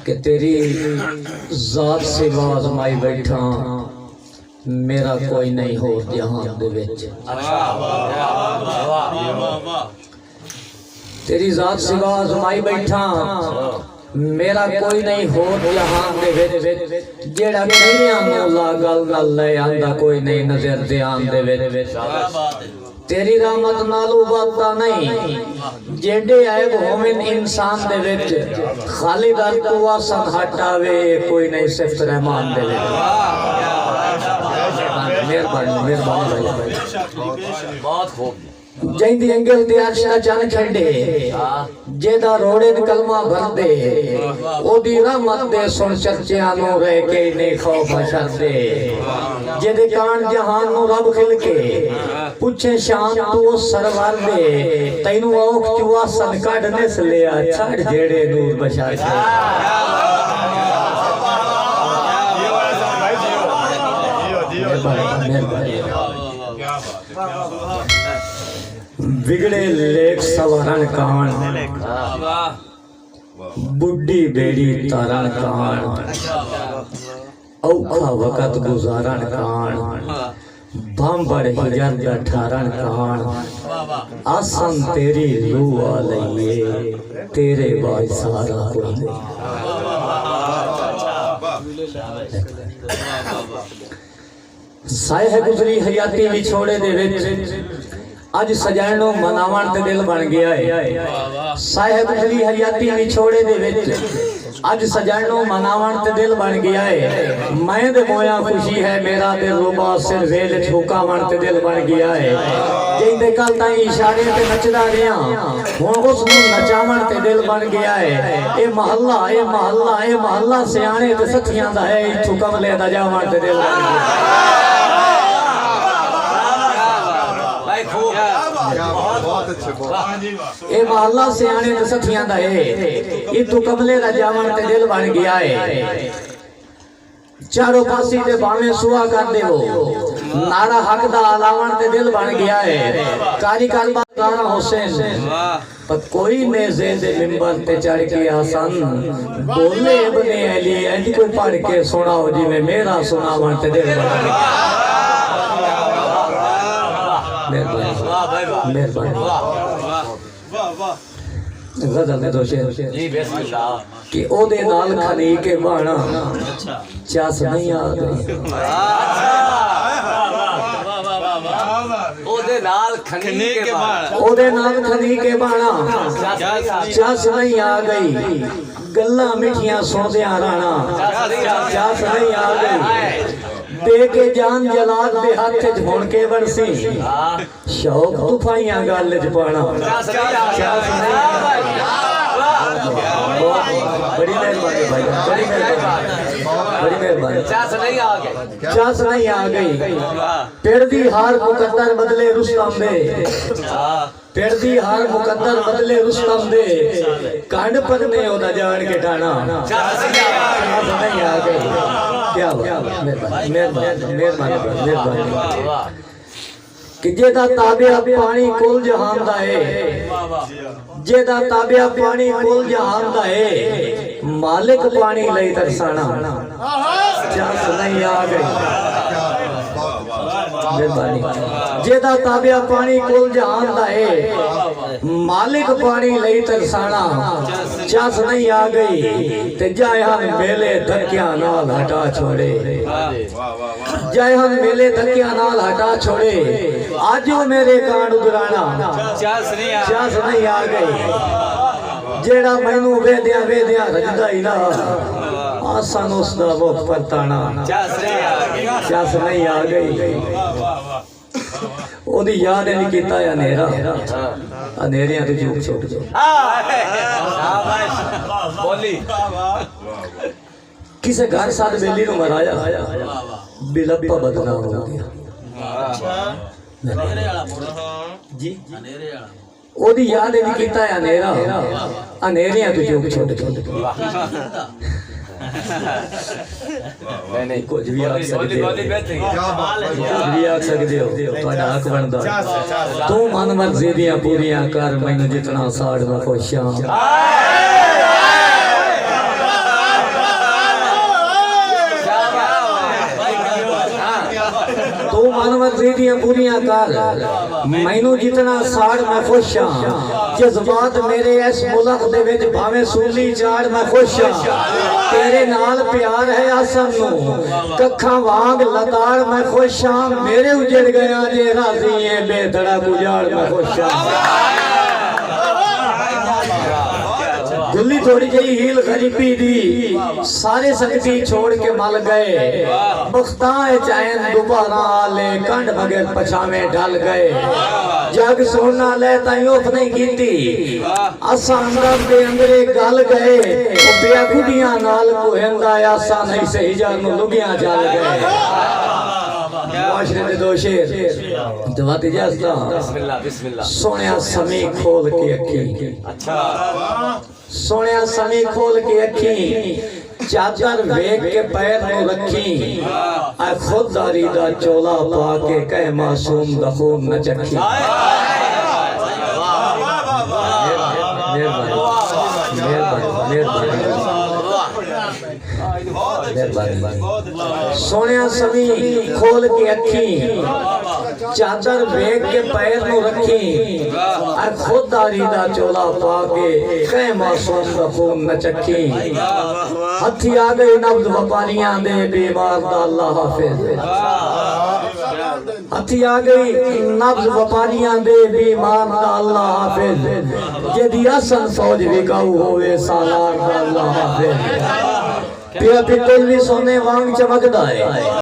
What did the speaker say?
कि तेरी जात से आजमाई बैठा मेरा कोई नहीं हो जहान दे विच। तेरी जात से आजमाई बैठा मेरा कोई नहीं हो जहान दे विच। जेड़ा मेरियां मौला गल गल ले आंदा कोई नहीं नजर ध्यान दे विच। तेरी रहमत नालू बाता नहीं जेडे ऐब होवेन इंसान दे विच खाली दर तू वासन हटावे कोई नहीं सिर्फ रहमान दे विच। मेहरबानी मेहरबानी भाई बहुत खूब। जैंदी अंगल ते अर्श दा चन खंडे जेदा रोड़े द कलमा भर दे ओदी रहमत दे सुन चर्चियां नु रह के ने खौफ अशर दे। जेदे कान जहान नु रब खिल के पूछे शान तू सरवर दे तैनू औख चुआ सन कढ निस लिया छड़ जेड़े नूर बशर दे। बिगड़े लेख सवरन कान बुढ़ी बेड़ी तारन कान औखा वक़्त गुजारन कान बांबड़ हिजर दा ठारन कान आसन तेरी रूह आ लइए तेरे बाद सारा कोई नहीं। साए गुजरी हयाती विछोड़े दे विच अज सजानो मनावण ते दिल बन गया है। साहिब गुजरी हयाती विछोड़े दे विच अज सजानो मनावण ते दिल बन गया है। मैं दे मोया खुशी है मेरा दिल रुबा सिर वेल झुकावण ते दिल बन गया है। जिंदे कल ताई इशारे ते नचदा गया हुण उस नु नचावण ते दिल बन गया है। ए महल्ला सियाणे ते सखियां दा है इथों कमले दा जावण ते दिल बन गया। ए महल्ला सियाणे ते सखियां दा है इथों कमले दा जावण ते दिल बन गया है। चारों पासी ते भावे सुआ कर देवो नारा हक दा अलावण ते दिल बन गया है। कारी कलबा गाना हुसैन पर कोई नेज़े दे मिंबर ते चढ़ के आसन बोले इब्ने अली इंज कोई पढ़ के सुनाओ जिवें मेरा सुनावण ते दिल बन गया। गजल दे दो शेर जी बिस्मिल्लाह कि ओदे नाल खनी के बाणा चास नहीं आ गई। ओदे नाल खनी के बाणा चास नहीं आ गई। गल्ला मिठियां सोंदियां राणा चास नहीं आ गई। दे के जान जलाद दे हाथ च हुण के बरसी शौक तुफाइयां गल च पाना। बड़ी मेहरबानी भाई बड़ी मेहरबानी। चास नहीं आ गई। पेड़ दी हार मुकद्दर बदले रुस्तम दे पेड़ दी हार मुकद्दर बदले रुस्तम दे कांड पर ने ओदा जान के टाना। चास नहीं आ गई। क्या मेहरबानी कि जेदा ताबिया पानी कुल जहान दा है। जेदा ताबिया पानी कुल जहान दा है मालिक पानी लई तरसाना। चास नहीं आ गई। जेदा ताबिया पानी कुल जहान दा है मालिक पानी लई तरसाना। चास नहीं आ गई ते जाए हम मेले धक्कियां नाल हटा छोड़े। जाए हम मेले धक्कियां नाल हटा छोड़े आज मेरे कान उधराना। चास नहीं आ गई। जेड़ा मैनू वेदियां रजदा ही ना आसन उसदा वो परताना। चास नहीं आ गई। ओदी याद नहीं कीता अनेरा अनेरियां तो चूक छुट जाओ। किसे घर साथ बेली नु मराया बिलप्पा बदनाम हो गया जी। ओदी याद नहीं कीता अनेरा अनेरियां तो चूक छुट नहीं कुछ भी आख सकते हो तुहाडा हक बनदा। तू मन मर्जी दियां पूरियां कर मैनू जितना साड़ मैं खुश हां। दियां पूरियां कर मैनू जितना साड़ मैं खुश हाँ जज्बात मेरे इस मुल्क दे विच भावें सूली चाड़ मैं खुश हाँ तेरे नाल प्यार है आसन नू कखा वांग लताड़ मैं खुश हाँ मेरे उजड़ गया जे राजी है बेधड़ा गुजाड़ मैं खुश हाँ गुल्ली थोड़ी जही हील गरीबी दी सारे संगती छोड़ के मल गए बख्ताए चैन दोबारा आले कंड बगैर पछावे ढल गए जग सोना ले ताई ओफ नहीं कीती असा अंदर दे अंदरे गल गए ओ बेखुदियां नाल कोहंदा आसा नहीं सही जान नु लुगियां चल गए माशरे दे दो शेर दवाती जस्ता बिस्मिल्लाह बिस्मिल्लाह सोनिया समी खोल के अखी अच्छा सोनिया समी खोल के अखी चादर वेख के पैर में रखी आ खुददारी दा चोला पा के कह मासूम दा खून न चखी सोनिया समी खोल के अखी चादर वेख के पैर में रखी आ खुददारी दा चोला पा के कह मासूम दा खून न चखी हथी आ गए नब्ज व्यापारियां दे बीमार दा अल्लाह हाफिज हथी आ गई नब्ज व्यापारियां दे बीमार दा अल्लाह हाफिज जेदी असन फौज विकाऊ होवे सालार दा अल्लाह हाफिज पिया पितल भी सोने वांग चमकदा है।